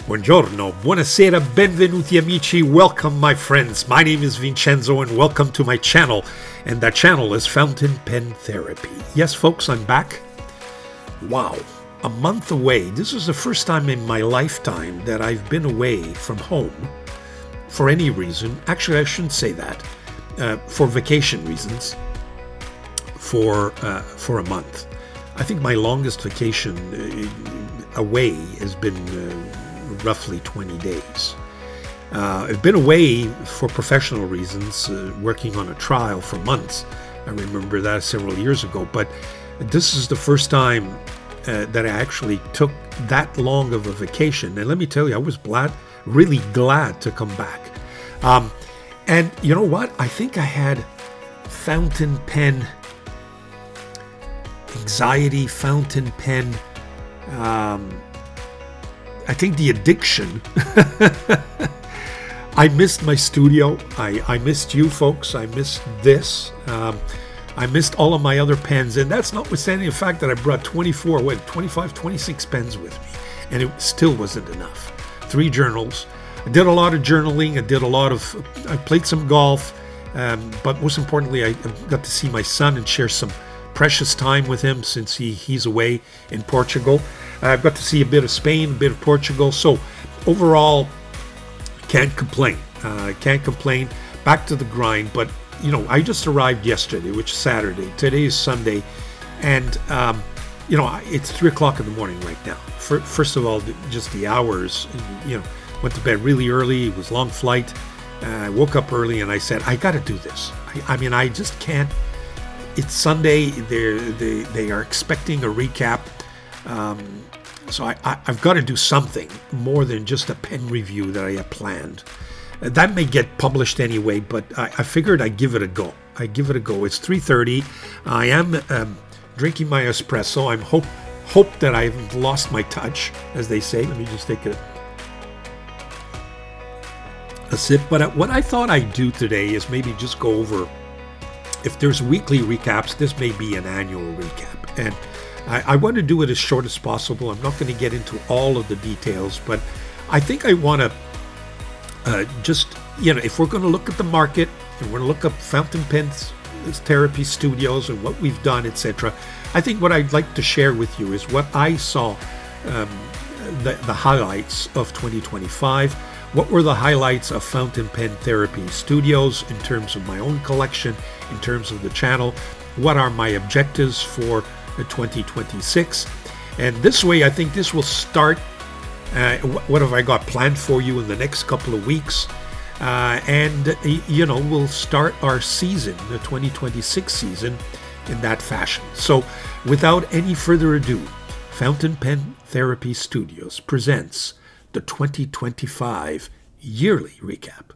Buongiorno, buonasera, benvenuti amici, welcome my friends. My name is Vincenzo and welcome to my channel. And that channel is Fountain Pen Therapy. Yes, folks, I'm back. Wow, a month away. This is the first time in my lifetime that I've been away from home for any reason. Actually, I shouldn't say that. For vacation reasons, for a month. I think my longest vacation away has been roughly 20 days. I've been away for professional reasons, working on a trial for months. I remember that several years ago, but this is the first time that I actually took that long of a vacation. And let me tell you, I was really glad to come back. And you know what? I think I had fountain pen anxiety, fountain pen, I think the addiction. I missed my studio. I missed you folks. I missed this. I missed all of my other pens. And that's notwithstanding the fact that I brought 25, 26 pens with me. And it still wasn't enough. 3 journals. I did a lot of journaling. I played some golf. But most importantly, I got to see my son and share some precious time with him since he's away in Portugal. I've got to see a bit of Spain, a bit of Portugal. So overall, can't complain. Back to the grind. But, you know, I just arrived yesterday, which is Saturday. Today is Sunday. And, you know, it's 3 o'clock in the morning right now. First of all, just the hours, you know, went to bed really early. It was a long flight. I woke up early and I said, I got to do this. I mean, I just can't. It's Sunday. They are expecting a recap. So I've got to do something more than just a pen review that I have planned. That may get published anyway, but I figured I'd give it a go. It's 3:30. I am drinking my espresso. I'm hope that I've lost my touch, as they say. Let me just take a sip. But what I thought I'd do today is maybe just go over, if there's weekly recaps, this may be an annual recap. And I want to do it as short as possible. I'm not going to get into all of the details, but I think I want to just, you know, if we're going to look at the market and we're going to look up fountain pen therapy studios and what we've done, etc., I think what I'd like to share with you is what I saw, the highlights of 2025. What were the highlights of fountain pen therapy studios in terms of my own collection, in terms of the channel? What are my objectives for 2026? And this way, I think this will start. What have I got planned for you in the next couple of weeks? And, you know, we'll start our season, the 2026 season, in that fashion. So without any further ado, Fountain Pen Therapy Studios presents the 2025 yearly recap.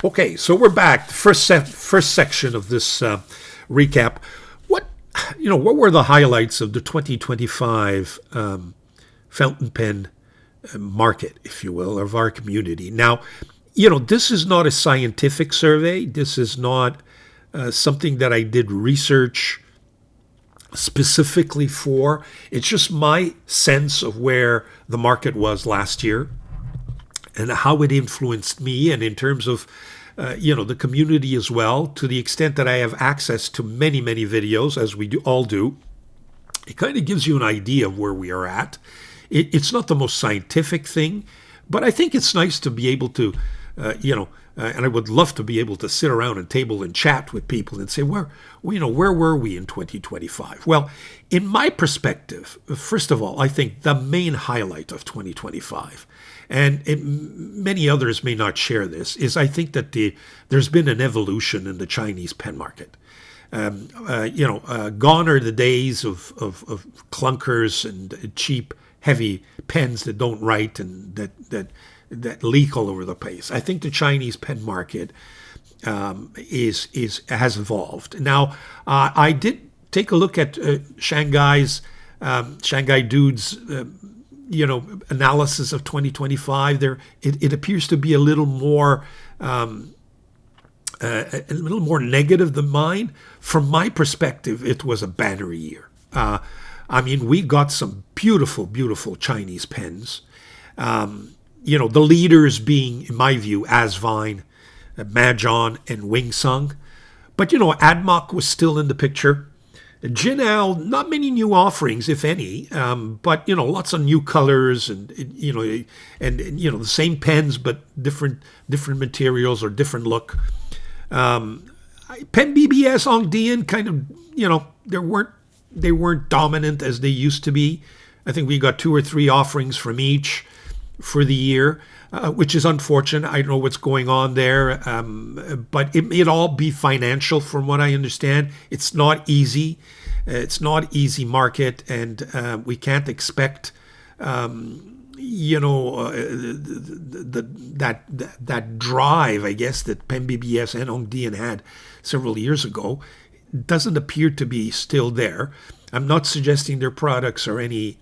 Okay, so we're back. The first section of this recap. What were the highlights of the 2025 fountain pen market, if you will, of our community? Now, you know, this is not a scientific survey. This is not something that I did research specifically for. It's just my sense of where the market was last year and how it influenced me, and in terms of the community as well, to the extent that I have access to many, many videos, as we all do. It kind of gives you an idea of where we are at. It's not the most scientific thing, but I think it's nice to be able to, and I would love to be able to sit around a table and chat with people and say, where were we in 2025? Well, in my perspective, first of all, I think the main highlight of 2025, and many others may not share this, is I think that there's been an evolution in the Chinese pen market. Gone are the days of clunkers and cheap, heavy pens that don't write and that leak all over the place. I think the Chinese pen market has evolved. Now, I did take a look at Shanghai Dude's analysis of 2025. There, it appears to be a little more negative than mine. From my perspective, it was a banner year. We got some beautiful, beautiful Chinese pens. The leaders being, in my view, Asvine, Majon, and Wingsung. But, Admok was still in the picture. Jinal, not many new offerings, if any, but, lots of new colors and the same pens, but different materials or different look. Pen BBS on Dieman kind of, they weren't dominant as they used to be. I think we got 2 or 3 offerings from each for the year, which is unfortunate. I don't know what's going on there, but it all be financial from what I understand. It's not easy. It's not easy market, and we can't expect that drive, I guess, that Pen BBS and Hongdian had several years ago doesn't appear to be still there. I'm not suggesting their products are any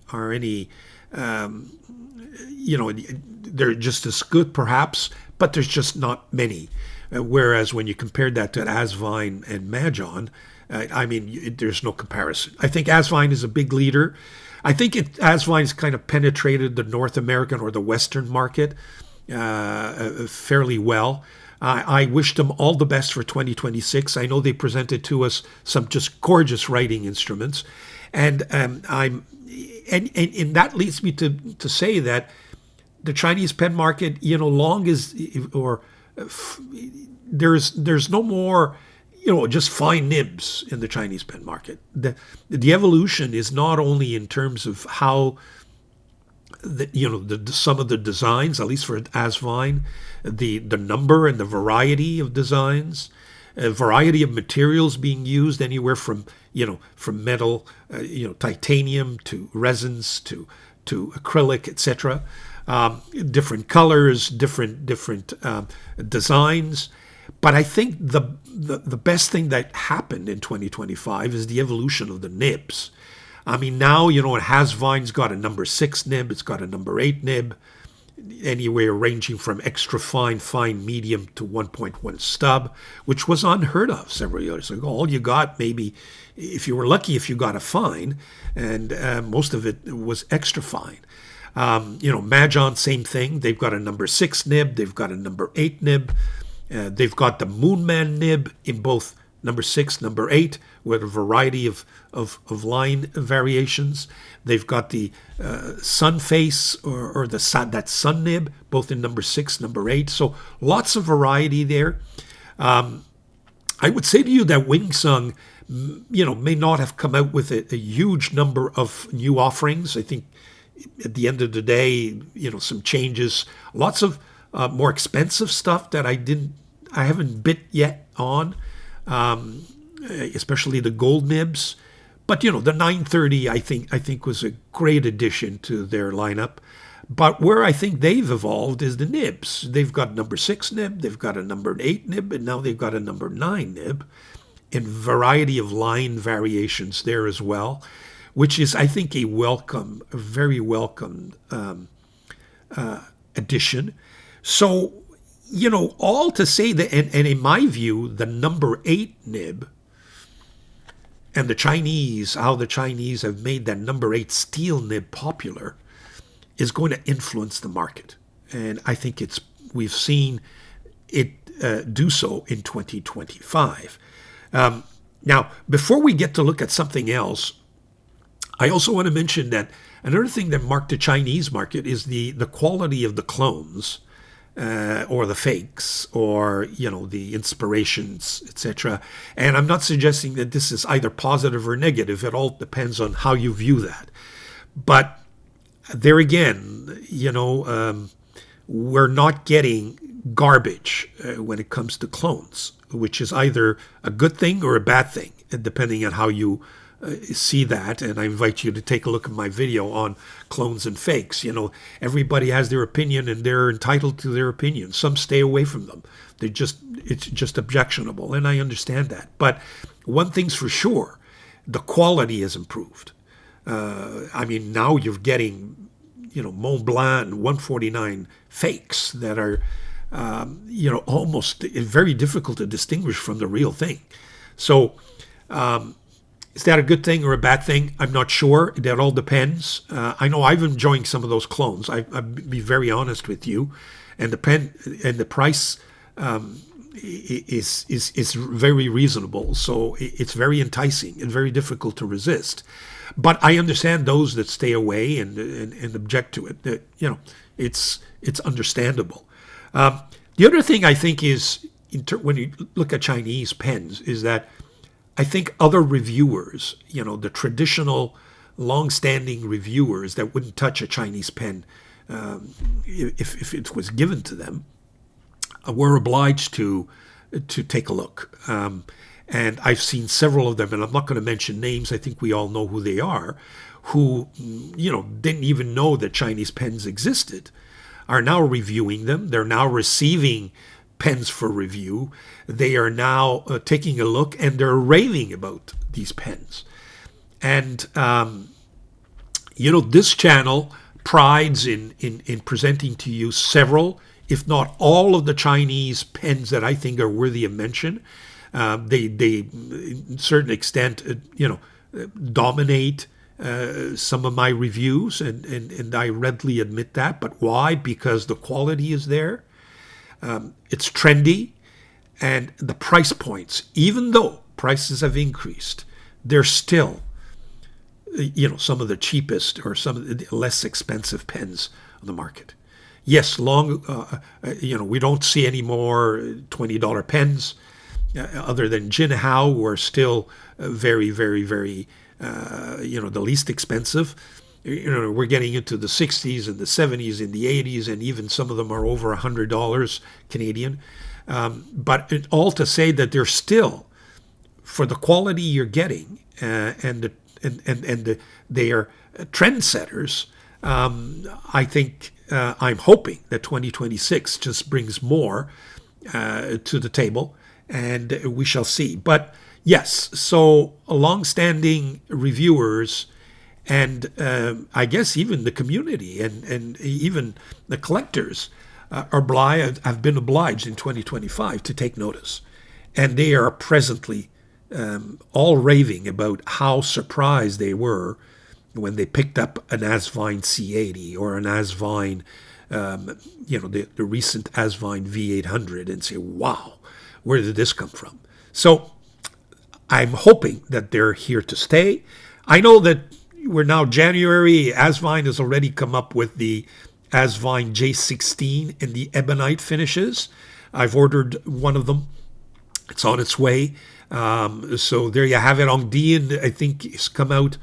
they're just as good perhaps, but there's just not many. Whereas when you compare that to Asvine and Majon, there's no comparison. I think Asvine is a big leader. I think Asvine's kind of penetrated the North American or the Western market fairly well. I wish them all the best for 2026. I know they presented to us some just gorgeous writing instruments, and that leads me to say that the Chinese pen market, there's no more, just fine nibs in the Chinese pen market. The evolution is not only in terms of how some of the designs, at least for Asvine, the number and the variety of designs, a variety of materials being used, anywhere from metal, titanium to resins to acrylic, etc. Different colors, different designs. But I think the best thing that happened in 2025 is the evolution of the nibs. Now, Asvine's got a number 6 nib, it's got a number 8 nib, anywhere ranging from extra fine, medium to 1.1 stub, which was unheard of several years ago. All you got, maybe, if you were lucky, if you got a fine, and most of it was extra fine. Majon, same thing. They've got a number 6 nib, they've got a number 8 nib, they've got the Moonman nib in both number 6, number 8, with a variety of line variations. They've got the sun face or that sun nib, both in number 6, number 8. So lots of variety there. I would say to you that Wingsung, may not have come out with a huge number of new offerings. I think at the end of the day, some changes, lots of more expensive stuff that I haven't bit yet on. Especially the gold nibs, but the 930 I think was a great addition to their lineup. But where I think they've evolved is the nibs. They've got number 6 nib, they've got a number 8 nib, and now they've got a number 9 nib, and variety of line variations there as well, which is, I think, a very welcome addition. So, all to say that, and in my view, the number 8 nib and how the Chinese have made that number 8 steel nib popular is going to influence the market. And I think we've seen it do so in 2025. Now, before we get to look at something else, I also want to mention that another thing that marked the Chinese market is the quality of the clones. or the fakes, or the inspirations, etc. And I'm not suggesting that this is either positive or negative. It all depends on how you view that. But there again, we're not getting garbage when it comes to clones, which is either a good thing or a bad thing, depending on how you see that. And I invite you to take a look at my video on clones and fakes. Everybody has their opinion, and they're entitled to their opinion. Some stay away from them. It's just objectionable, and I understand that. But one thing's for sure, the quality has improved. Now you're getting, Mont Blanc and 149 fakes that are, almost very difficult to distinguish from the real thing. So, is that a good thing or a bad thing? I'm not sure. That all depends. I know I've enjoying some of those clones. I'll be very honest with you, and the price is very reasonable. So it's very enticing and very difficult to resist. But I understand those that stay away and object to it. That it's understandable. The other thing I think is, when you look at Chinese pens, is that I think other reviewers, the traditional, long-standing reviewers that wouldn't touch a Chinese pen if it was given to them, were obliged to take a look. And I've seen several of them, and I'm not going to mention names. I think we all know who they are, who, didn't even know that Chinese pens existed, are now reviewing them. They're now receiving pens for review. They are now taking a look, and they're raving about these pens. And, this channel prides in presenting to you several, if not all, of the Chinese pens that I think are worthy of mention. They in a certain extent, dominate some of my reviews, and I readily admit that. But why? Because the quality is there. It's trendy, and the price points, even though prices have increased, they're still, some of the cheapest or some of the less expensive pens on the market. Yes, we don't see any more $20 pens, other than Jinhao, who are still very, very, very, the least expensive. We're getting into the 60s and the 70s and the 80s, and even some of them are over $100 Canadian. But all to say that they're still, for the quality you're getting, and they are trendsetters. I think I'm hoping that 2026 just brings more to the table, and we shall see. But yes, so long-standing reviewers, and I guess even the community and even the collectors have been obliged in 2025 to take notice. And they are presently all raving about how surprised they were when they picked up an Asvine C80 or an Asvine, the recent Asvine V800, and say, wow, where did this come from? So I'm hoping that they're here to stay. I know that we're now January. Asvine has already come up with the Asvine J16 and the ebonite finishes. I've ordered one of them. It's on its way. So there you have it. On Dieman, I think, has come out.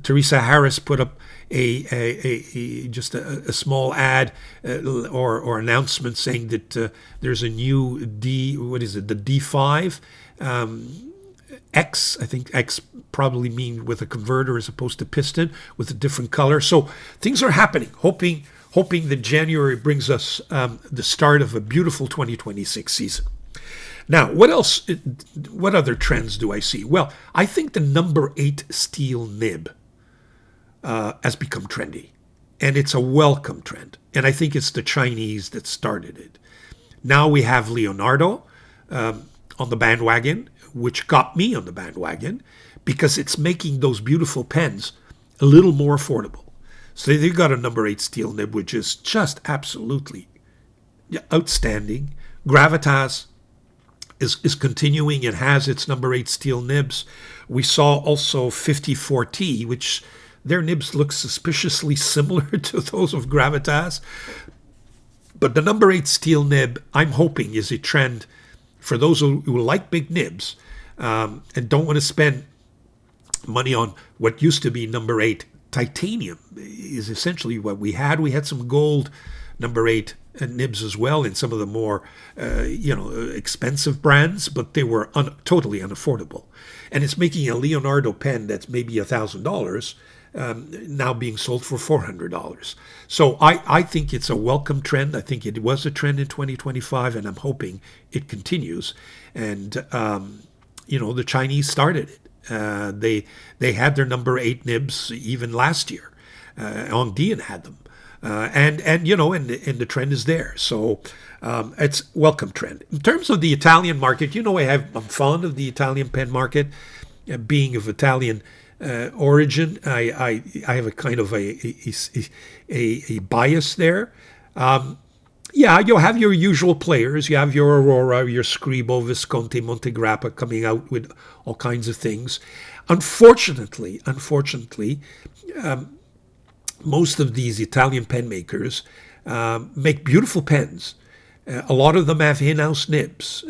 Teresa Harris put up just a small ad or announcement saying that there's a new the D5 X. I think X probably mean with a converter as opposed to piston, with a different color. So things are happening. Hoping that January brings us the start of a beautiful 2026 season. Now, what else? What other trends do I see? Well, I think the number 8 steel nib has become trendy, and it's a welcome trend. And I think it's the Chinese that started it. Now we have Leonardo on the bandwagon, which got me on the bandwagon because it's making those beautiful pens a little more affordable. So they've got a number 8 steel nib, which is just absolutely outstanding. Gravitas is continuing and has its number 8 steel nibs. We saw also 54T, which their nibs look suspiciously similar to those of Gravitas. But the number 8 steel nib, I'm hoping, is a trend for those who like big nibs and don't want to spend money on what used to be number 8 titanium. Is essentially what we had. We had some gold number 8 nibs as well in some of the more expensive brands, but they were totally unaffordable. And it's making a Leonardo pen that's maybe $1,000 now being sold for $400. So I think it's a welcome trend. I think it was a trend in 2025, and I'm hoping it continues. And the Chinese started it. They had their number 8 nibs even last year. Dieman had them. And the trend is there. So it's welcome trend. In terms of the Italian market, I'm fond of the Italian pen market. Being of Italian origin, I have a kind of a bias there. You have your usual players. You have your Aurora, your Scribo, Visconti, Montegrappa coming out with all kinds of things. Unfortunately, most of these Italian pen makers make beautiful pens. A lot of them have in-house nibs,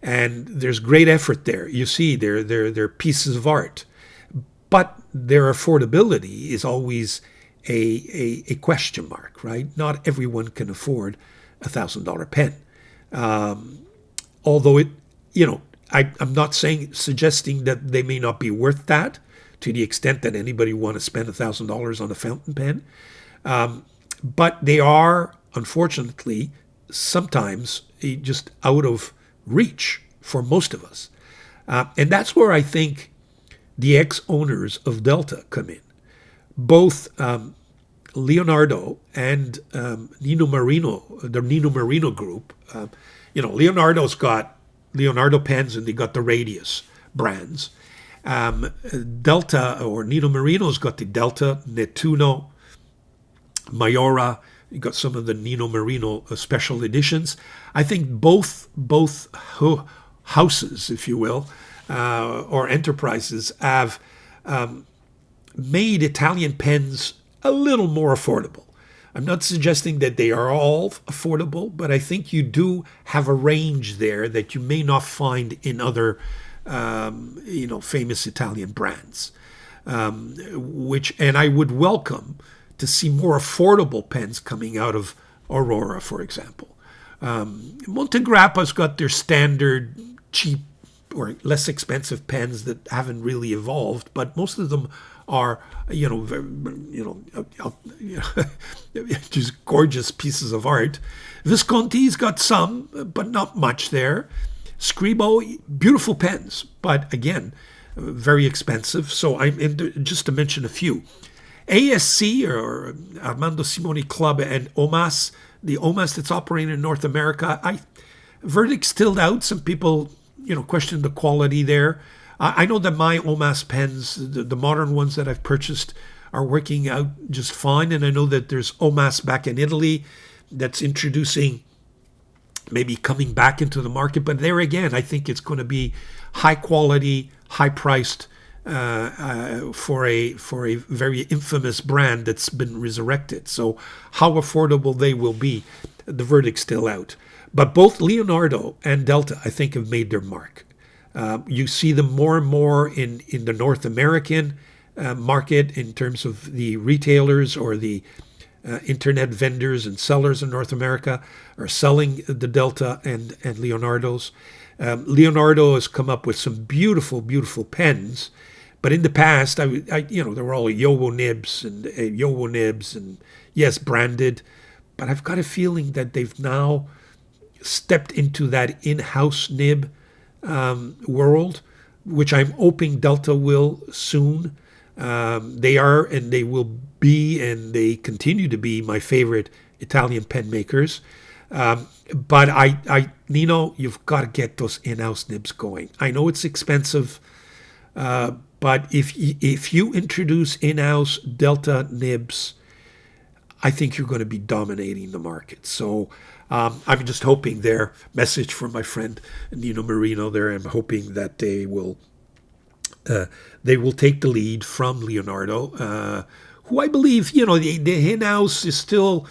and there's great effort there. You see, they're pieces of art, but their affordability is always a question mark, right? Not everyone can afford $1,000 pen. Although I'm not suggesting that they may not be worth that to the extent that anybody want to spend $1,000 on a fountain pen. But they are, unfortunately, sometimes just out of reach for most of us. And that's where I think the ex-owners of Delta come in. Both Leonardo and Nino Marino, the Nino Marino group. Leonardo's got Leonardo pens, and they got the Radius brands. Delta or Nino Marino's got the Delta, Nettuno, Mayora. You got some of the Nino Marino special editions. I think both houses, if you will, or enterprises have made Italian pens a little more affordable. I'm not suggesting that they are all affordable, but I think you do have a range there that you may not find in other famous Italian brands, and I would welcome to see more affordable pens coming out of Aurora, for example. Montegrappa's got their standard cheap or less expensive pens that haven't really evolved, but most of them are, just gorgeous pieces of art. Visconti's got some, but not much there. Scribo, beautiful pens, but again, very expensive. So just to mention a few. ASC, or Armando Simoni Club, and OMAS, the OMAS that's operating in North America, verdict still out. Some people, question the quality there. I know that my OMAS pens, the modern ones that I've purchased, are working out just fine. And I know that there's OMAS back in Italy that's introducing, maybe coming back into the market. But there again, I think it's going to be high quality, high priced for a very infamous brand that's been resurrected. So how affordable they will be, the verdict's still out. But both Leonardo and Delta, I think, have made their mark. You see them more and more in the North American market in terms of the retailers or the internet vendors and sellers in North America are selling the Delta and Leonardos. Leonardo has come up with some beautiful, beautiful pens. But in the past, there were all Yowo nibs and yes, branded. But I've got a feeling that they've now stepped into that in-house nib world, which I'm hoping Delta will soon. They are, and they will be, and they continue to be my favorite Italian pen makers. But Nino, you've got to get those in-house nibs going. I know it's expensive, but if you introduce in-house Delta nibs, I think you're going to be dominating the market. So I'm just hoping their message from my friend Nino Marino there. I'm hoping that they will take the lead from Leonardo, who I believe, the in-house is still,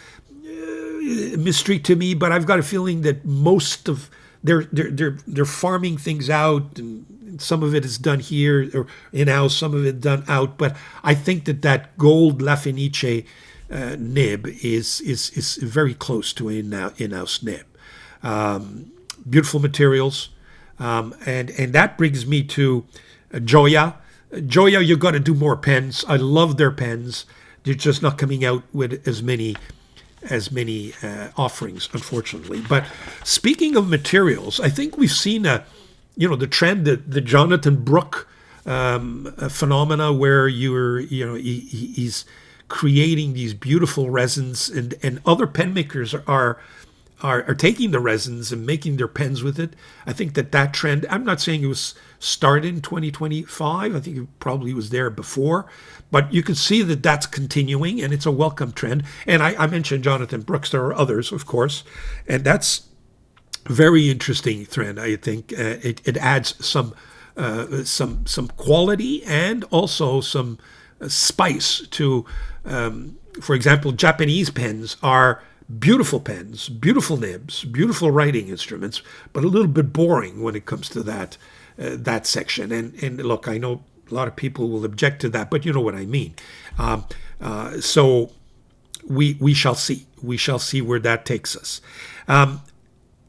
mystery to me, but I've got a feeling that most of they're farming things out, and some of it is done here or in-house, some of it done out. But I think that gold La Fenice nib is very close to an in-house nib. Beautiful materials, and that brings me to Joya. Joya, you got to do more pens. I love their pens. They're just not coming out with as many offerings, unfortunately. But speaking of materials, I think we've seen the trend, the Jonathan Brook phenomena, where he's creating these beautiful resins, and other pen makers are taking the resins and making their pens with it. I think that trend, I'm not saying it was started in 2025. I think it probably was there before. But you can see that that's continuing, and it's a welcome trend. And I mentioned Jonathan Brooks. There are others, of course. And that's a very interesting trend, I think. It adds some quality and also some spice to, for example, Japanese pens are beautiful pens, beautiful nibs, beautiful writing instruments, but a little bit boring when it comes to that section. And look, I know a lot of people will object to that, but you know what I mean. So we shall see. We shall see where that takes us.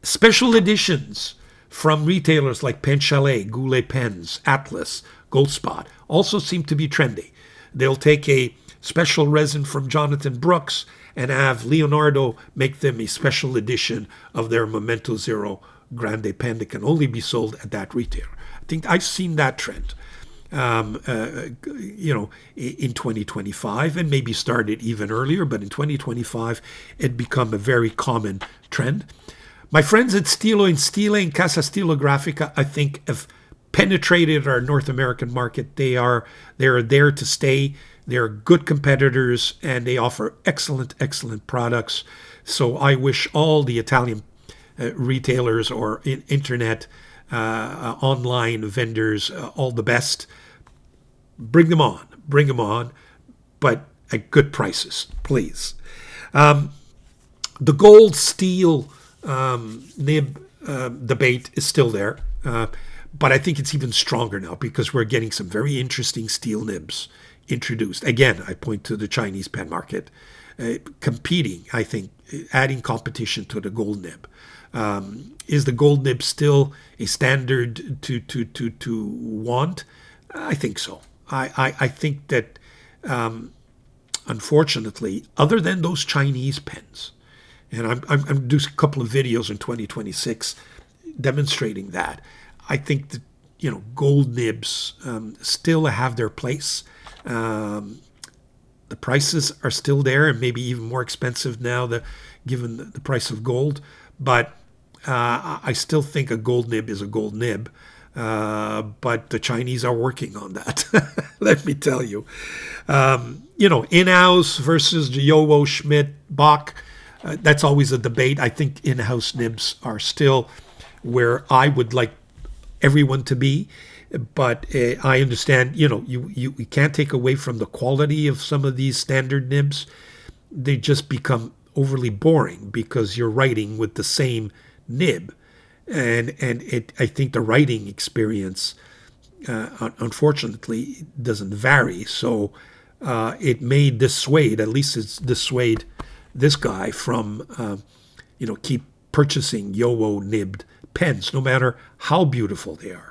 Special editions from retailers like Pen Chalet, Goulet Pens, Atlas, Goldspot also seem to be trendy. They'll take a special resin from Jonathan Brooks and have Leonardo make them a special edition of their Memento Zero Grande pen that can only be sold at that retailer. I think I've seen that trend, in 2025, and maybe started even earlier, but in 2025, it become a very common trend. My friends at Stilo and Stile and Casa Stilografica, I think, have penetrated our North American market. They are there to stay. They're good competitors, and they offer excellent products. So I wish all the Italian retailers or internet online vendors all the best. Bring them on, but at good prices, please. The gold steel nib debate is still there, but I think it's even stronger now because we're getting some very interesting steel nibs introduced. Again, I point to the Chinese pen market competing, I think, adding competition to the gold nib. Is the gold nib still a standard to want? I think so. I think that, unfortunately, other than those Chinese pens, and I'm doing a couple of videos in 2026 demonstrating that, I think that gold nibs still have their place. The prices are still there, and maybe even more expensive now, given the price of gold. But I still think a gold nib is a gold nib. But the Chinese are working on that. Let me tell you. In-house versus Yowo, Schmidt, Bach. That's always a debate. I think in-house nibs are still where I would like everyone to be. But I understand, you can't take away from the quality of some of these standard nibs. They just become overly boring because you're writing with the same nib. And I think the writing experience, unfortunately, doesn't vary. So it may dissuade, at least it's dissuade this guy from, keep purchasing Yowo nibbed pens, no matter how beautiful they are.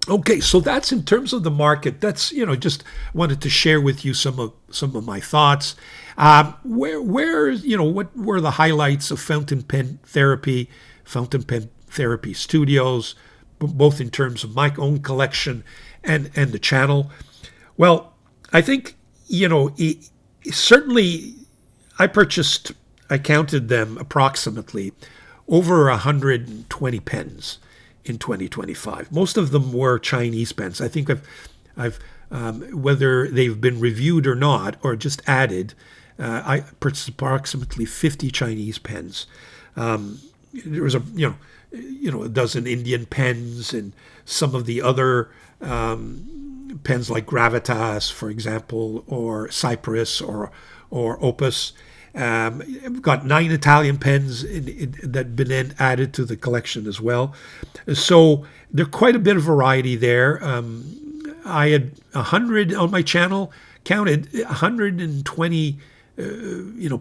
Okay, so that's in terms of the market. That's just wanted to share with you some of my thoughts. What were the highlights of fountain pen therapy studios, both in terms of my own collection and the channel? Well, I think certainly I counted them approximately over 120 pens in 2025. Most of them were Chinese pens. I think I've whether they've been reviewed or not, or just added, I purchased approximately 50 Chinese pens. There was a dozen Indian pens and some of the other pens like Gravitas, for example, or Cypress or Opus. I've got 9 Italian pens that have been added to the collection as well. So there's quite a bit of variety there. I had 100 on my channel, counted 120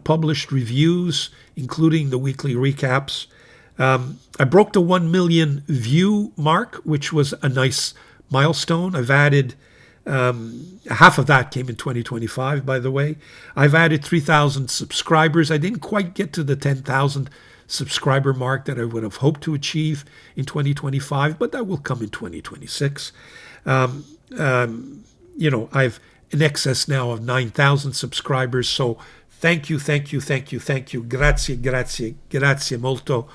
published reviews, including the weekly recaps. I broke the 1 million view mark, which was a nice milestone. I've added half of that came in 2025, by the way. I've added 3,000 subscribers. I didn't quite get to the 10,000 subscriber mark that I would have hoped to achieve in 2025, but that will come in 2026. I've in excess now of 9,000 subscribers. So thank you. Grazie molto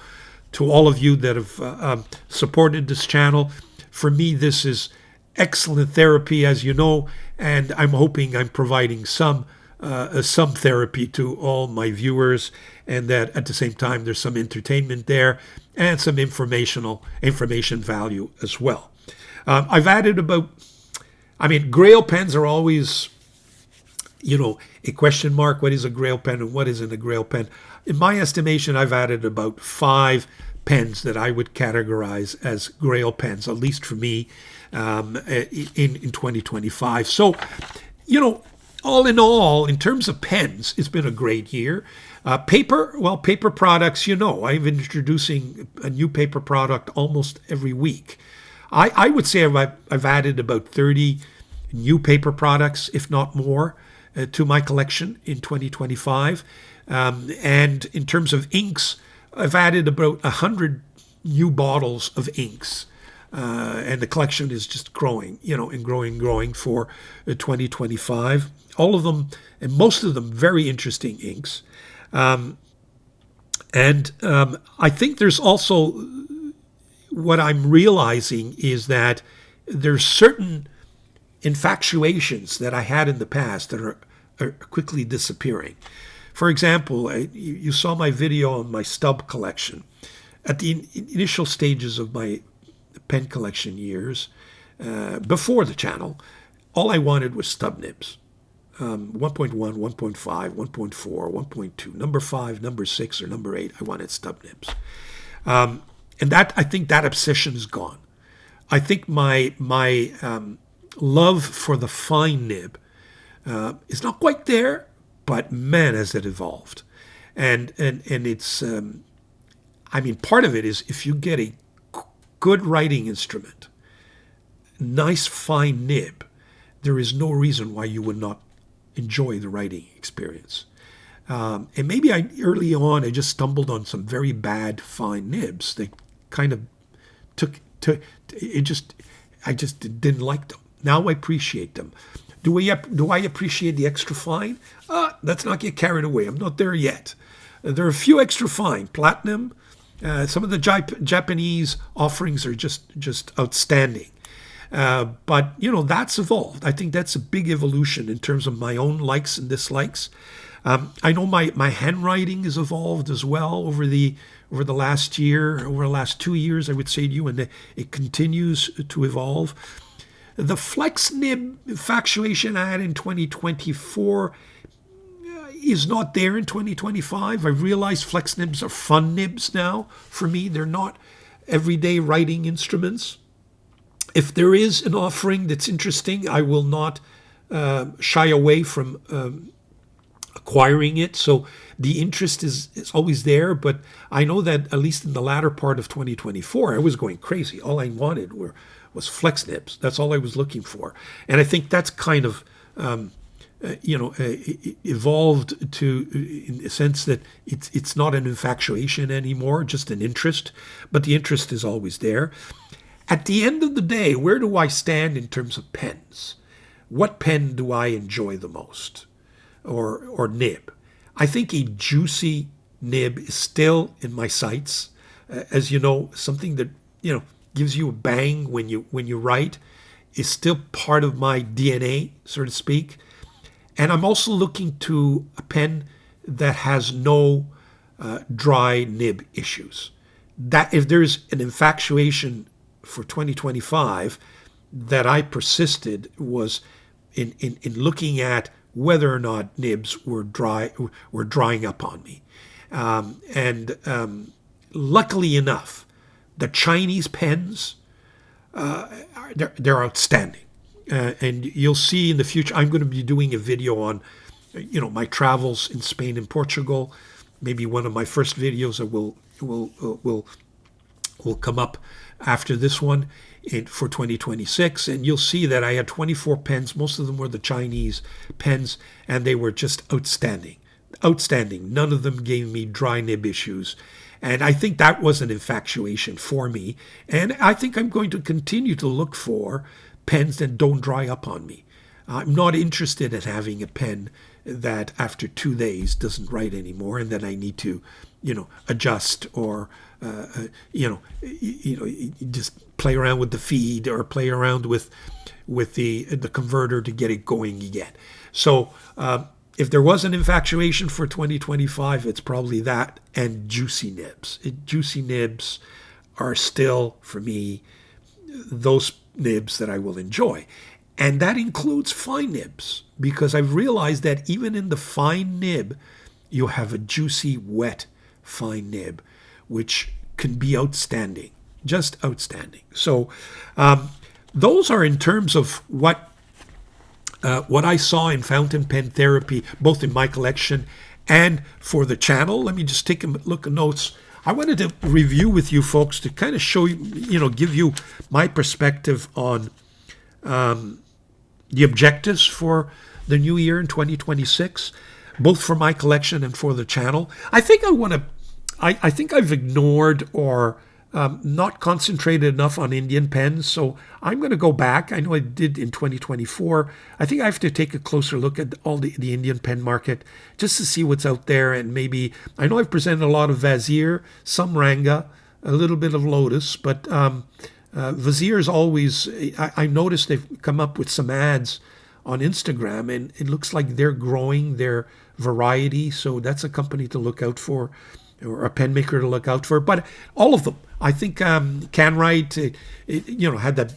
to all of you that have supported this channel. For me, this is excellent therapy, as you know, and I'm hoping I'm providing some therapy to all my viewers, and that at the same time there's some entertainment there and some information value as well. I've added Grail pens are always, a question mark. What is a Grail pen and what isn't a Grail pen? In my estimation, I've added about 5 pens that I would categorize as Grail pens, at least for me, in 2025. So, all in all, in terms of pens, it's been a great year. Paper products, I've been introducing a new paper product almost every week. I would say I've added about 30 new paper products, if not more, to my collection in 2025. And in terms of inks, I've added about 100 new bottles of inks. And the collection is just growing, and growing for 2025. All of them, and most of them, very interesting inks. I think there's also, what I'm realizing is that there's certain infatuations that I had in the past that are quickly disappearing. For example, you saw my video on my stub collection. At the initial stages of my pen collection years, before the channel, all I wanted was stub nibs. 1.1, 1.5, 1.4, 1.2, number 5, number 6, or number 8, I wanted stub nibs. And that, I think that obsession is gone. I think my love for the fine nib is not quite there, but man, has it evolved. And it's, part of it is if you get a good writing instrument, nice fine nib, there is no reason why you would not enjoy the writing experience. And maybe early on I just stumbled on some very bad fine nibs. They kind of I just didn't like them. Now I appreciate them. Do I appreciate the extra fine? Let's not get carried away. I'm not there yet. There are a few extra fine. Platinum, some of the Japanese offerings are just outstanding. But that's evolved. I think that's a big evolution in terms of my own likes and dislikes. I know my handwriting has evolved as well over the last year, over the last 2 years, I would say to you, and it continues to evolve. The flex nib infatuation I had in 2024 is not there in 2025. I realize flex nibs are fun nibs now for me. They're not everyday writing instruments. If there is an offering that's interesting, I will not shy away from acquiring it. So the interest is always there, but I know that at least in the latter part of 2024, I was going crazy. All I wanted was flex nibs. That's all I was looking for. And I think that's kind of, evolved to, in the sense that it's not an infatuation anymore, just an interest, but the interest is always there. At the end of the day, where do I stand in terms of pens? What pen do I enjoy the most? Or nib? I think a juicy nib is still in my sights. As you know, something that, gives you a bang when you write is still part of my DNA, so to speak. And I'm also looking to a pen that has no dry nib issues. That if there's an infatuation for 2025 that I persisted was in looking at whether or not nibs were drying up on me. Luckily enough, the Chinese pens, they're outstanding. And you'll see in the future, I'm going to be doing a video on, my travels in Spain and Portugal. Maybe one of my first videos that will come up after this one for 2026. And you'll see that I had 24 pens. Most of them were the Chinese pens, and they were just outstanding. Outstanding. None of them gave me dry nib issues. And I think that was an infatuation for me. And I think I'm going to continue to look for pens that don't dry up on me. I'm not interested in having a pen that after 2 days doesn't write anymore, and then I need to, adjust or, just play around with the feed or play around with the converter to get it going again. So if there was an infatuation for 2025, it's probably that and juicy nibs. Juicy nibs are still, for me, those nibs that I will enjoy. And that includes fine nibs, because I've realized that even in the fine nib, you have a juicy, wet, fine nib, which can be outstanding, just outstanding. So those are in terms of what I saw in fountain pen therapy, both in my collection and for the channel. Let me just take a look at notes. I wanted to review with you folks to kind of show you, give you my perspective on the objectives for the new year in 2026, both for my collection and for the channel. I think I've ignored or not concentrated enough on Indian pens, so I'm going to go back. I know I did in 2024. I think I have to take a closer look at all the Indian pen market just to see what's out there, and maybe, I know I've presented a lot of Vazier, some Ranga, a little bit of Lotus, but Vazier is always, I noticed they've come up with some ads on Instagram, and it looks like they're growing their variety, so that's a company to look out for, or a pen maker to look out for. But all of them, I think Canwright, had that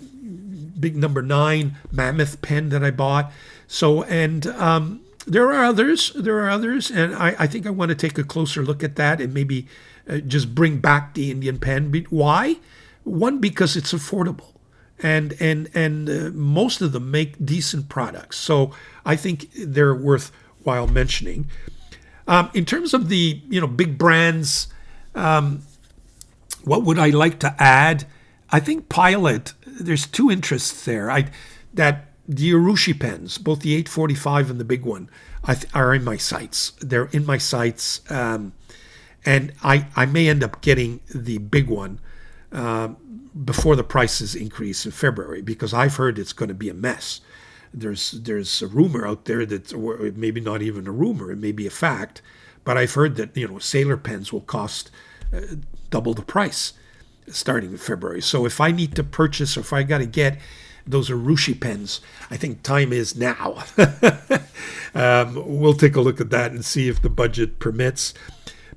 big number 9 Mammoth pen that I bought. So, and there are others, and I think I want to take a closer look at that and maybe just bring back the Indian pen. Why? One, because it's affordable, and most of them make decent products. So I think they're worthwhile mentioning. In terms of the big brands, what would I like to add? I think Pilot, there's 2 interests there. That the Urushi pens, both the 845 and the big one, are in my sights. They're in my sights, and I may end up getting the big one before the prices increase in February, because I've heard it's going to be a mess. There's a rumor out there that, or maybe not even a rumor, it may be a fact, but I've heard that sailor pens will cost double the price starting in February. So if I need to purchase, or if I got to get those Urushi pens, I think time is now. We'll take a look at that and see if the budget permits.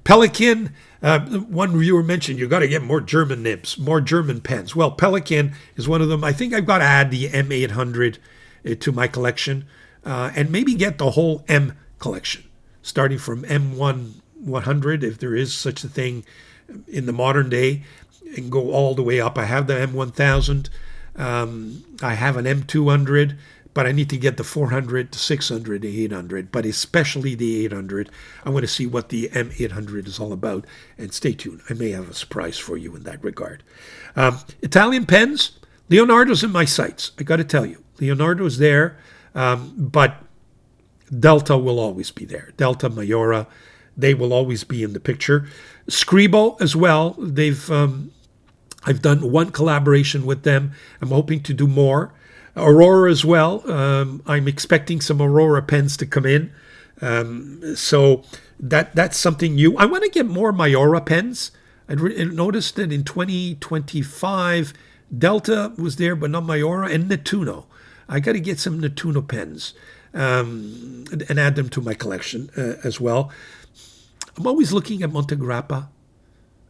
Pelican, one viewer mentioned you got to get more German nibs, more German pens. Well, Pelican is one of them. I think I've got to add the M800 to my collection, and maybe get the whole M collection, starting from M100, if there is such a thing in the modern day, and go all the way up. I have the M1000, I have an M200, but I need to get the 400, the 600, the 800, but especially the 800. I want to see what the M800 is all about, and stay tuned. I may have a surprise for you in that regard. Italian pens, Leonardo's in my sights, I got to tell you. Leonardo's there, but Delta will always be there. Delta, Mayora, they will always be in the picture. Scribble as well. I've done one collaboration with them. I'm hoping to do more. Aurora as well. I'm expecting some Aurora pens to come in. So that's something new. I want to get more Mayora pens. I noticed that in 2025, Delta was there, but not Mayora, and Nettuno. I got to get some Nettuno pens and add them to my collection as well. I'm always looking at Montegrappa.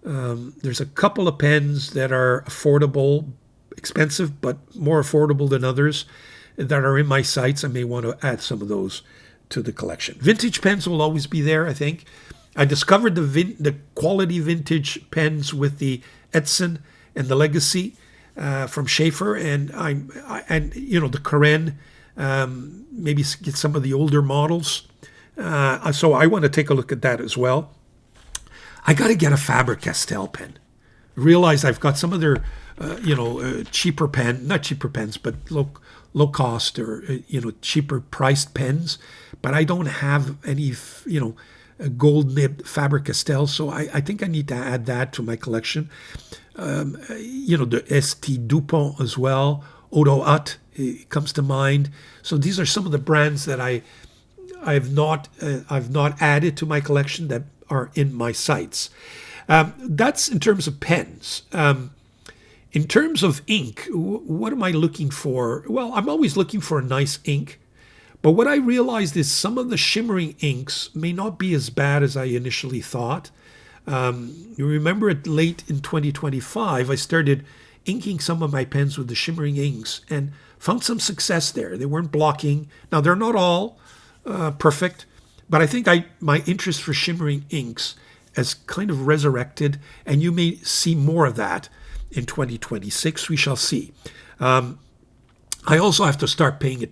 There's a couple of pens that are affordable, expensive, but more affordable than others that are in my sights. I may want to add some of those to the collection. Vintage pens will always be there, I think. I discovered the quality vintage pens with the Edson and the Legacy from Schaefer, and the Karen. Maybe get some of the older models. So I want to take a look at that as well. I got to get a Faber-Castell pen. Realize I've got some of their, cheaper not cheaper pens, but low cost or, cheaper priced pens. But I don't have any, gold nibbed Faber-Castell. So I think I need to add that to my collection. The St. Dupont as well. Odo Ut comes to mind. So these are some of the brands that I've not added to my collection that are in my sights. That's in terms of pens. In terms of ink, what am I looking for? Well, I'm always looking for a nice ink. But what I realized is some of the shimmering inks may not be as bad as I initially thought. You remember it late in 2025, I started inking some of my pens with the shimmering inks and found some success there. They weren't blocking. Now, they're not all perfect, but I think my interest for shimmering inks has kind of resurrected, and you may see more of that in 2026. We shall see. I also have to start paying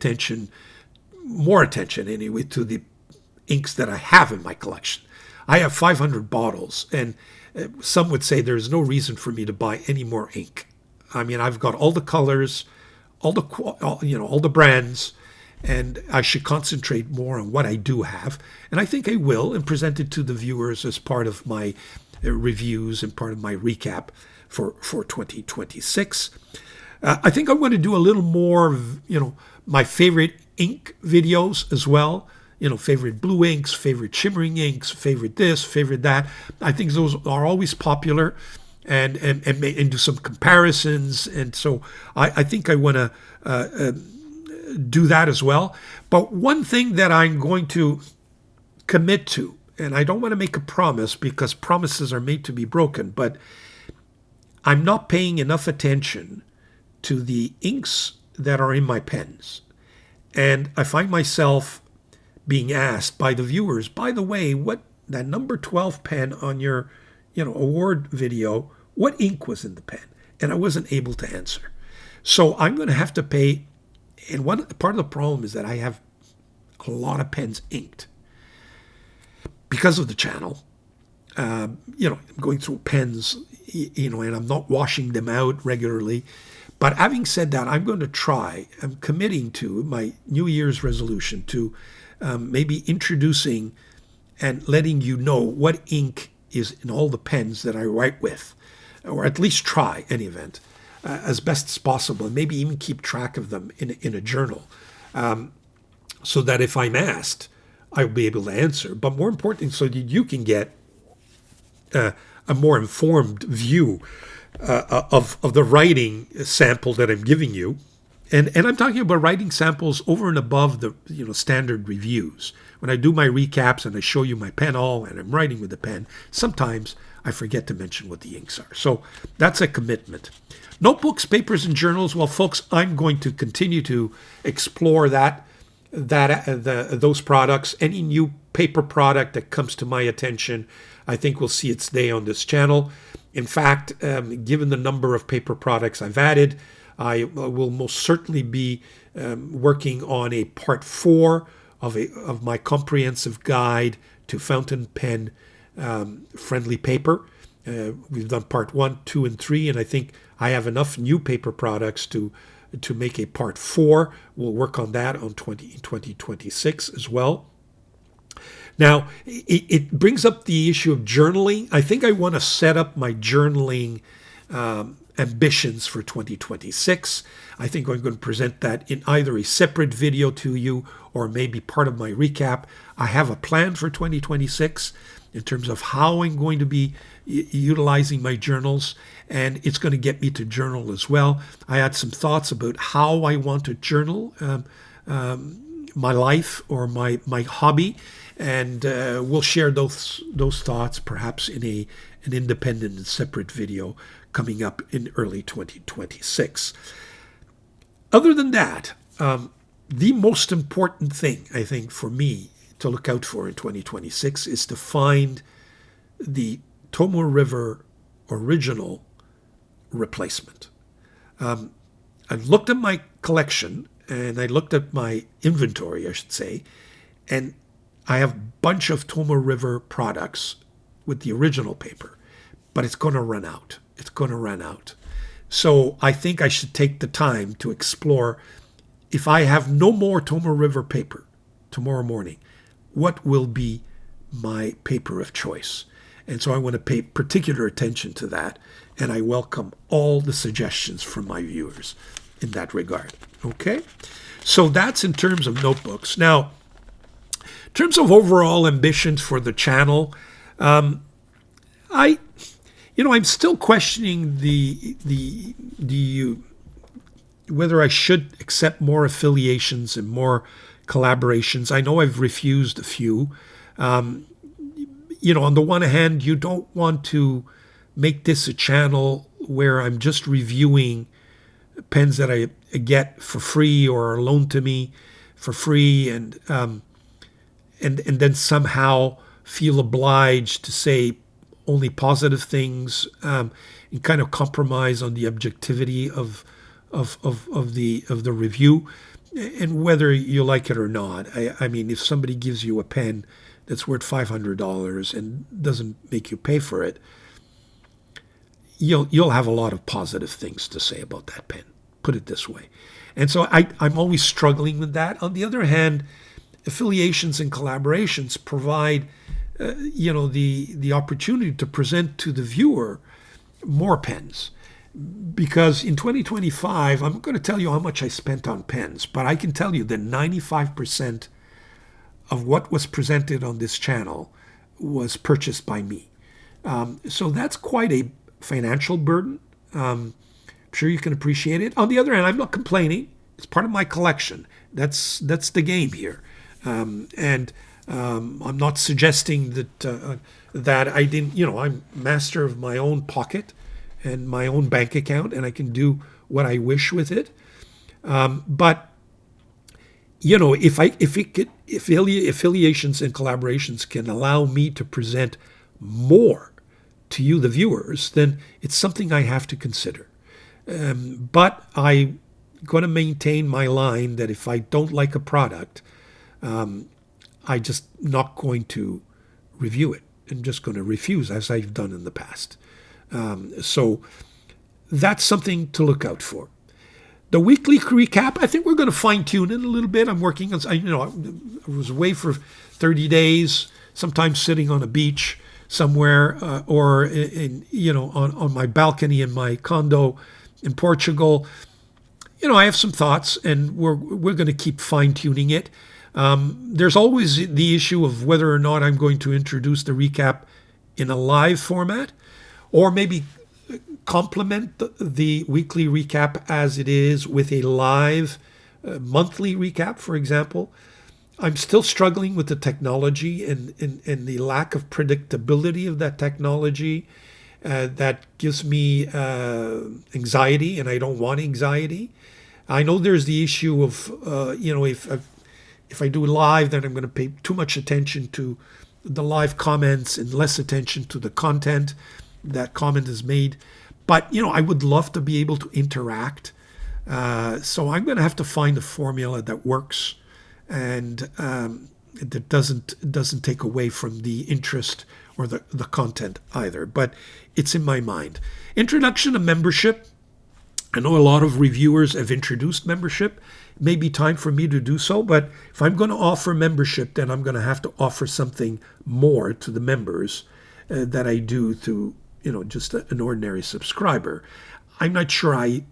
more attention anyway, to the inks that I have in my collection. I have 500 bottles, and some would say there's no reason for me to buy any more ink. I mean, I've got all the colors, all the brands, and I should concentrate more on what I do have. And I think I will, and present it to the viewers as part of my reviews and part of my recap for 2026. I think I want to do a little more, my favorite ink videos as well. Favorite blue inks, favorite shimmering inks, favorite this, favorite that. I think those are always popular. And do some comparisons, and so I think I want to do that as well. But one thing that I'm going to commit to, and I don't want to make a promise because promises are made to be broken, but I'm not paying enough attention to the inks that are in my pens, and I find myself being asked by the viewers, by the way, what that number 12 pen on your award video, what ink was in the pen? And I wasn't able to answer. So I'm going to have to pay. And one part of the problem is that I have a lot of pens inked because of the channel. I'm going through pens, and I'm not washing them out regularly. But having said that, I'm committing to my New Year's resolution to maybe introducing and letting you know what ink is in all the pens that I write with, or at least try, in any event, as best as possible, and maybe even keep track of them in a journal, so that if I'm asked, I'll be able to answer. But more importantly, so that you can get a more informed view of the writing sample that I'm giving you. And I'm talking about writing samples over and above the standard reviews. When I do my recaps and I show you my pen and I'm writing with a pen, sometimes I forget to mention what the inks are. So that's a commitment. Notebooks, papers, and journals. Well, folks, I'm going to continue to explore those products. Any new paper product that comes to my attention, I think will see its day on this channel. In fact, given the number of paper products I've added, I will most certainly be working on a part 4 of my comprehensive guide to fountain pen friendly paper. We've done part 1, 2, and 3, and I think I have enough new paper products to make a part 4. We'll work on that on 2026 as well. Now, it brings up the issue of journaling. I think I want to set up my journaling ambitions for 2026. I think I'm going to present that in either a separate video to you or maybe part of my recap. I have a plan for 2026 in terms of how I'm going to be utilizing my journals, and it's going to get me to journal as well. I had some thoughts about how I want to journal my life or my hobby, and we'll share those thoughts perhaps in an independent and separate video coming up in early 2026. Other than that, the most important thing, I think, for me to look out for in 2026 is to find the Tomoe River original replacement. I looked at my collection and I looked at my inventory, I should say, and I have a bunch of Tomoe River products with the original paper, but it's going to run out. It's going to run out. So I think I should take the time to explore, if I have no more Tomoe River paper tomorrow morning, what will be my paper of choice? And so I want to pay particular attention to that, and I welcome all the suggestions from my viewers in that regard. Okay? So that's in terms of notebooks. Now, in terms of overall ambitions for the channel, I'm still questioning whether I should accept more affiliations and more collaborations. I know I've refused a few. On the one hand, you don't want to make this a channel where I'm just reviewing pens that I get for free or are loaned to me for free, and then somehow feel obliged to say only positive things, and kind of compromise on the objectivity of the review, and whether you like it or not. I mean, if somebody gives you a pen that's worth $500 and doesn't make you pay for it, you'll have a lot of positive things to say about that pen. Put it this way. And so I'm always struggling with that. On the other hand, affiliations and collaborations provide, the opportunity to present to the viewer more pens. Because in 2025, I'm going to tell you how much I spent on pens, but I can tell you that 95% of what was presented on this channel was purchased by me. So that's quite a financial burden. I'm sure you can appreciate it. On the other hand, I'm not complaining. It's part of my collection. That's the game here. And I'm not suggesting that I didn't, I'm master of my own pocket and my own bank account, and I can do what I wish with it. But if affiliations and collaborations can allow me to present more to you, the viewers, then it's something I have to consider. But I'm going to maintain my line that if I don't like a product, I'm just not going to review it. I'm just going to refuse, as I've done in the past. So that's something to look out for. The weekly recap, I think we're going to fine-tune it a little bit. I'm working on, I was away for 30 days, sometimes sitting on a beach somewhere, or on my balcony in my condo in Portugal. I have some thoughts, and we're going to keep fine-tuning it. There's always the issue of whether or not I'm going to introduce the recap in a live format, or maybe complement the weekly recap as it is with a live monthly recap, for example. I'm still struggling with the technology and the lack of predictability of that technology. That gives me anxiety, and I don't want anxiety. I know there's the issue of, if I do live, then I'm going to pay too much attention to the live comments and less attention to the content that comment is made. But, I would love to be able to interact. So I'm going to have to find a formula that works and that doesn't take away from the interest or the content either. But it's in my mind. Introduction of membership. I know a lot of reviewers have introduced membership. It may be time for me to do so, but if I'm going to offer membership, then I'm going to have to offer something more to the members that I do to, just an ordinary subscriber. I'm not sure I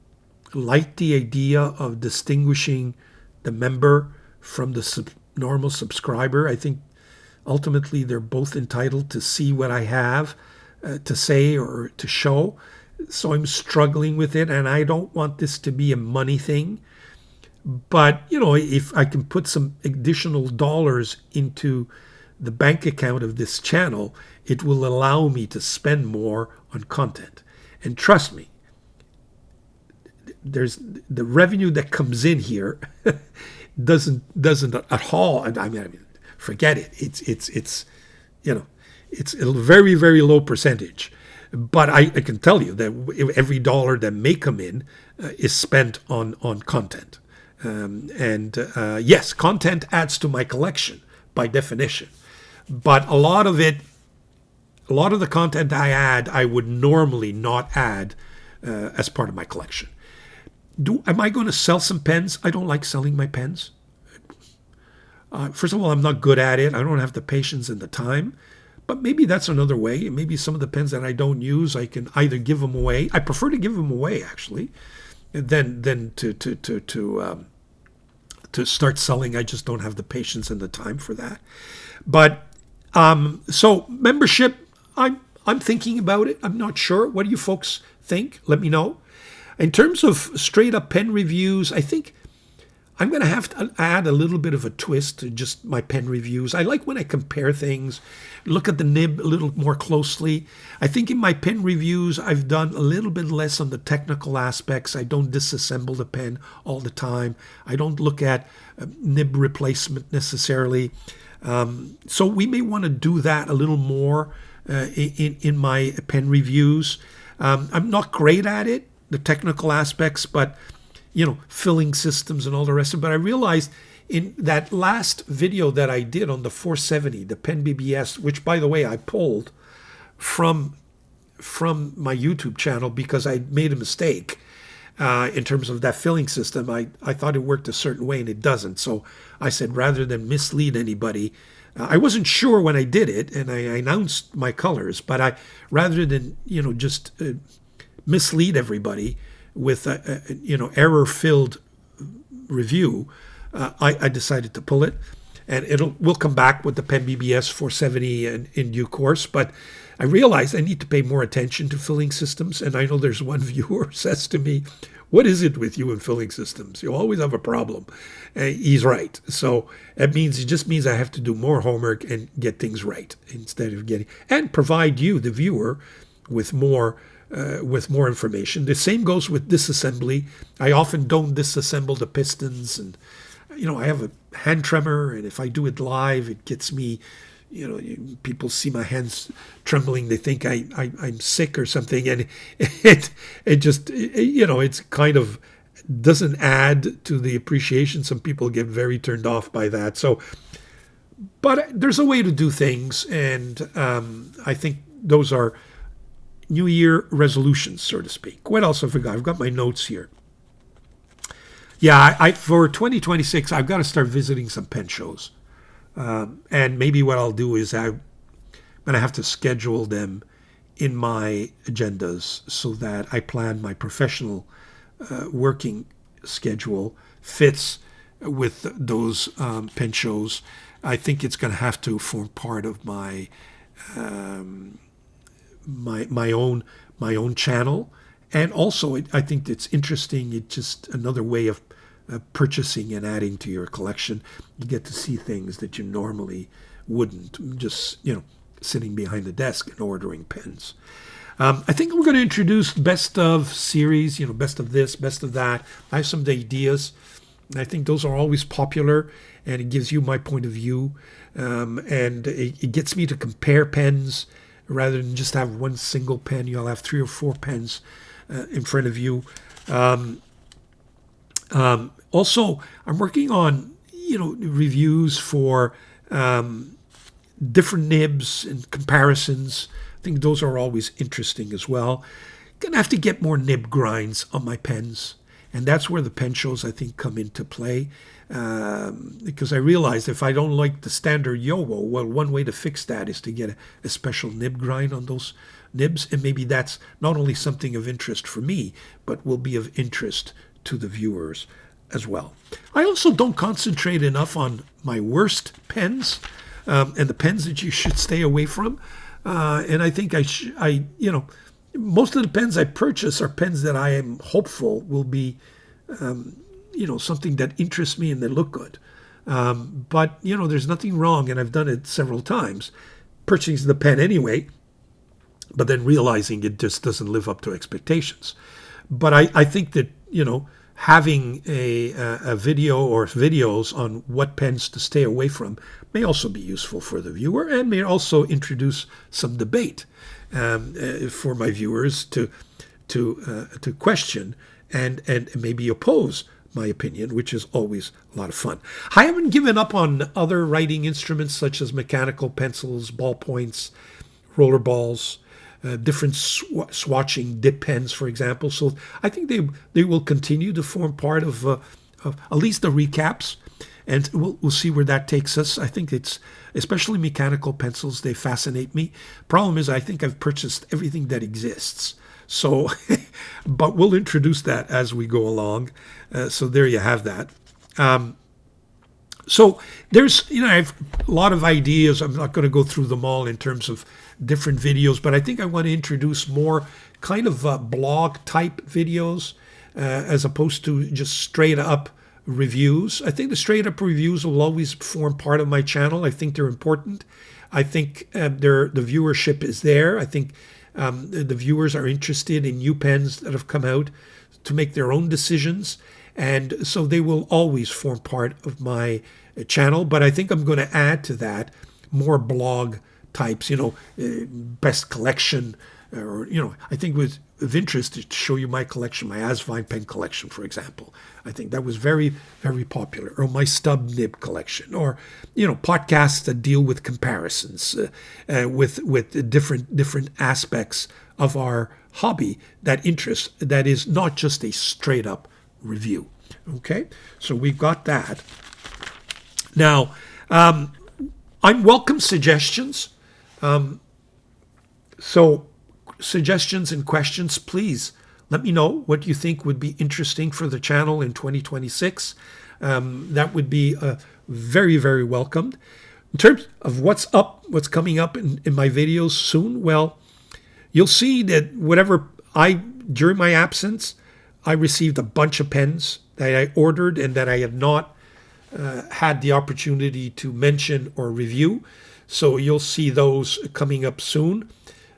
like the idea of distinguishing the member from the normal subscriber. I think ultimately they're both entitled to see what I have to say or to show. So I'm struggling with it, and I don't want this to be a money thing. But, if I can put some additional dollars into the bank account of this channel, it will allow me to spend more on content. And trust me, there's the revenue that comes in here doesn't at all. And I mean, forget it. It's it's a very, very low percentage. But I can tell you that every dollar that may come in is spent on content. Yes, content adds to my collection by definition. But a lot of the content I add, I would normally not add as part of my collection. Am I going to sell some pens? I don't like selling my pens. First of all, I'm not good at it. I don't have the patience and the time. But maybe that's another way. Maybe some of the pens that I don't use, I can either give them away. I prefer to give them away, actually, than to start selling. I just don't have the patience and the time for that. But so membership, I'm thinking about it. I'm not sure. What do you folks think? Let me know. In terms of straight up pen reviews, I think I'm going to have to add a little bit of a twist to just my pen reviews. I like when I compare things, look at the nib a little more closely. I think in my pen reviews, I've done a little bit less on the technical aspects. I don't disassemble the pen all the time. I don't look at nib replacement necessarily. So we may want to do that a little more in my pen reviews. I'm not great at it, the technical aspects, but filling systems and all the rest of it. But I realized in that last video that I did on the 470, the Pen BBS, which, by the way, I pulled from my YouTube channel because I made a mistake in terms of that filling system. I thought it worked a certain way, and it doesn't. So I said, rather than mislead anybody, I wasn't sure when I did it, and I announced my colors, but rather than just mislead everybody with error-filled review, I decided to pull it, and we'll come back with the Pen BBS 470 in due course. But I realized I need to pay more attention to filling systems, and I know there's one viewer says to me, "What is it with you and filling systems? You always have a problem." He's right. So it just means I have to do more homework and get things right instead of and provide you, the viewer, with more information. The same goes with disassembly. I often don't disassemble the pistons, and I have a hand tremor, and if I do it live, it gets me. People see my hands trembling, they think I'm sick or something, and it just it's kind of doesn't add to the appreciation. Some people get very turned off by that. So, but there's a way to do things, and I think those are New Year resolutions, so to speak. What else have I got? I've got my notes here. Yeah, I for 2026, I've got to start visiting some pen shows. And maybe what I'll do is I'm going to have to schedule them in my agendas so that I plan my professional working schedule fits with those pen shows. I think it's going to have to form part of my my own channel, and also I think it's interesting. It's just another way of purchasing and adding to your collection. You get to see things that you normally wouldn't, just sitting behind the desk and ordering pens. I think we're going to introduce best of series, best of this, best of that. I have some ideas. I think those are always popular, and it gives you my point of view, and it gets me to compare pens rather than just have one single pen. You'll have 3 or 4 pens in front of you. Also, I'm working on, reviews for different nibs and comparisons. I think those are always interesting as well. Gonna have to get more nib grinds on my pens, and that's where the pen shows, I think, come into play. Because I realized if I don't like the standard Yowo, well, one way to fix that is to get a special nib grind on those nibs, and maybe that's not only something of interest for me, but will be of interest to the viewers as well. I also don't concentrate enough on my worst pens and the pens that you should stay away from. And I think most of the pens I purchase are pens that I am hopeful will be, something that interests me and they look good. But there's nothing wrong, and I've done it several times, purchasing the pen anyway, but then realizing it just doesn't live up to expectations. But I think that, having a video or videos on what pens to stay away from may also be useful for the viewer, and may also introduce some debate for my viewers to question and maybe oppose my opinion, which is always a lot of fun. I haven't given up on other writing instruments such as mechanical pencils, ballpoints, roller balls, different swatching dip pens, for example. So I think they will continue to form part of at least the recaps, and we'll see where that takes us. I think it's, especially mechanical pencils, they fascinate me. Problem is, I think I've purchased everything that exists. So, but we'll introduce that as we go along. So there you have that. So there's, I have a lot of ideas. I'm not going to go through them all in terms of different videos, but I think I want to introduce more kind of blog type videos as opposed to just straight up reviews. I think the straight up reviews will always form part of my channel. I think they're important. I think the viewership is there. I think the viewers are interested in new pens that have come out to make their own decisions. And so they will always form part of my channel. But I think I'm going to add to that more blog types, best collection, or, I think was of interest to show you my collection, my Asvine pen collection, for example. I think that was very, very popular. Or my stub nib collection, or, podcasts that deal with comparisons with different aspects of our hobby that is not just a straight up review. Okay, so we've got that. Now, I welcome suggestions. So suggestions and questions, please let me know what you think would be interesting for the channel in 2026. That would be very, very welcomed. In terms of what's coming up in my videos soon, well, you'll see that during my absence, I received a bunch of pens that I ordered and that I have not had the opportunity to mention or review. So you'll see those coming up soon,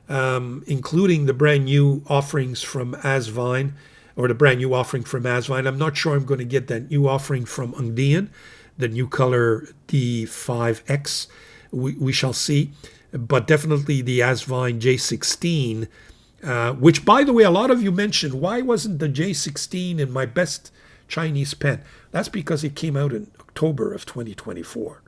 including the brand new offerings from Asvine, or the brand new offering from Asvine. I'm not sure I'm going to get that new offering from Dieman, the new color D5X. We shall see. But definitely the Asvine J16, which, by the way, a lot of you mentioned, why wasn't the J16 in my best Chinese pen? That's because it came out in October of 2024.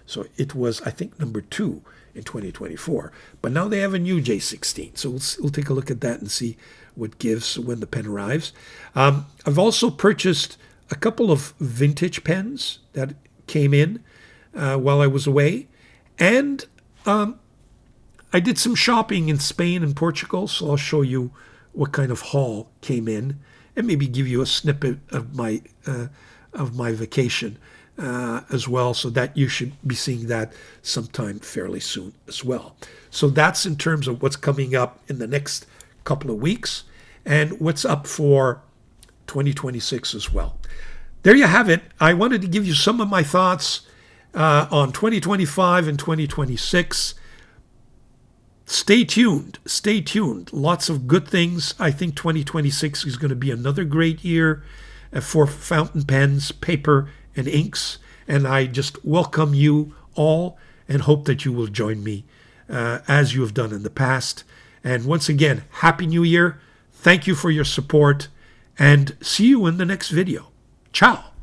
So it was, I think, number 2 in 2024. But now they have a new J16. So we'll take a look at that and see what gives when the pen arrives. I've also purchased a couple of vintage pens that came in while I was away. And I did some shopping in Spain and Portugal, so I'll show you what kind of haul came in and maybe give you a snippet of my vacation as well, so that you should be seeing that sometime fairly soon as well. So that's in terms of what's coming up in the next couple of weeks and what's up for 2026 as well. There you have it. I wanted to give you some of my thoughts on 2025 and 2026. Stay tuned. Stay tuned. Lots of good things. I think 2026 is going to be another great year for fountain pens, paper, and inks. And I just welcome you all and hope that you will join me as you have done in the past. And once again, Happy New Year. Thank you for your support and see you in the next video. Ciao.